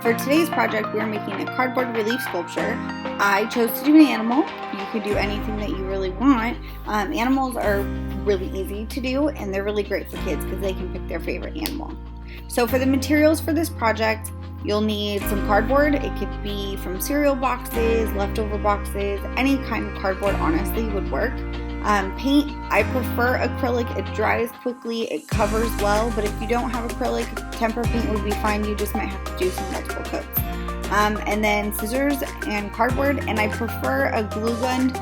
For today's project, we're making a cardboard relief sculpture. I chose to do an animal. You could do anything that you really want. Animals are really easy to do, and they're really great for kids because they can pick their favorite animal. So for the materials for this project, you'll need some cardboard. It could be from cereal boxes, leftover boxes, any kind of cardboard honestly would work. Paint, I prefer acrylic. It dries quickly, it covers well, but if you don't have acrylic, tempera paint would be fine. You just might have to do some multiple coats. And then scissors and cardboard, and I prefer a glue gun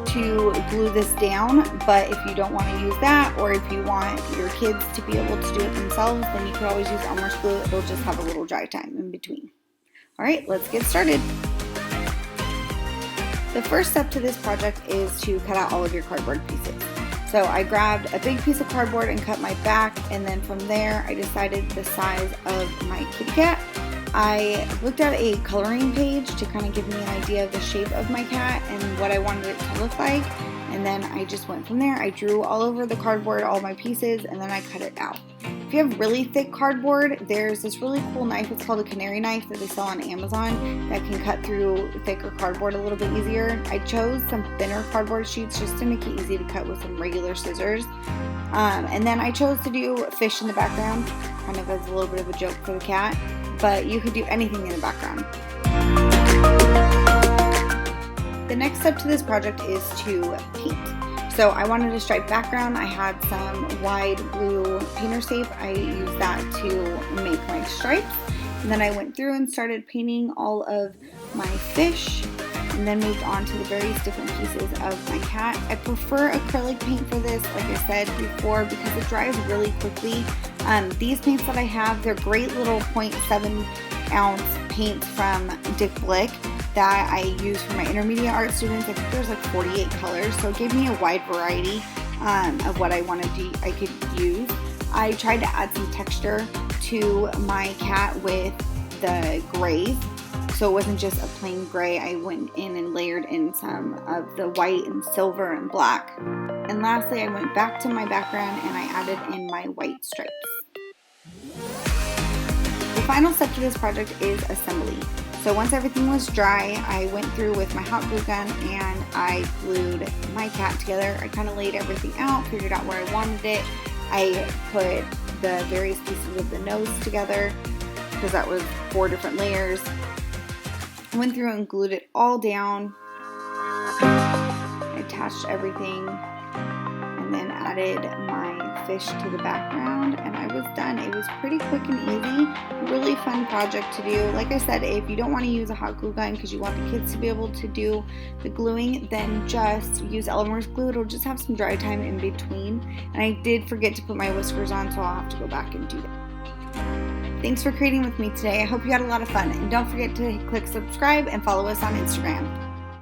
to glue this down, but if you don't want to use that, or if you want your kids to be able to do it themselves, then you could always use Elmer's glue. It'll just have a little dry time in between. All right, let's get started. The first step to this project is to cut out all of your cardboard pieces. So I grabbed a big piece of cardboard and cut my back, and then from there I decided the size of my kitty cat. I looked at a coloring page to kind of give me an idea of the shape of my cat and what I wanted it to look like, and then I just went from there. I drew all over the cardboard all my pieces, and then I cut it out. If you have really thick cardboard, there's this really cool knife. It's called a canary knife that they sell on Amazon that can cut through thicker cardboard a little bit easier. I chose some thinner cardboard sheets just to make it easy to cut with some regular scissors. And then I chose to do fish in the background, kind of as a little bit of a joke for the cat, but you could do anything in the background. The next step to this project is to paint. So I wanted a striped background. I had some wide blue painter's tape. I used that to make my stripes. And then I went through and started painting all of my fish, and then moved on to the various different pieces of my cat. I prefer acrylic paint for this, like I said before, because it dries really quickly. These paints that I have, they're great little 0.7 ounce paints from Dick Blick that I use for my intermediate art students. I think there's like 48 colors, so it gave me a wide variety of what I could use. I tried to add some texture to my cat with the grays, so it wasn't just a plain gray. I went in and layered in some of the white and silver and black. And lastly, I went back to my background and I added in my white stripes. The final step to this project is assembly. So once everything was dry, I went through with my hot glue gun and I glued my cat together. I kind of laid everything out, figured out where I wanted it. I put the various pieces of the nose together because that was 4 different layers. I went through and glued it all down. I attached everything and then added my fish to the background, and I was done. It was pretty quick and easy, really fun project to do. Like I said, if you don't want to use a hot glue gun because you want the kids to be able to do the gluing, then just use Elmer's glue. It'll just have some dry time in between. And I did forget to put my whiskers on, so I'll have to go back and do that. Thanks for creating with me today. I hope you had a lot of fun, and don't forget to click subscribe and follow us on Instagram.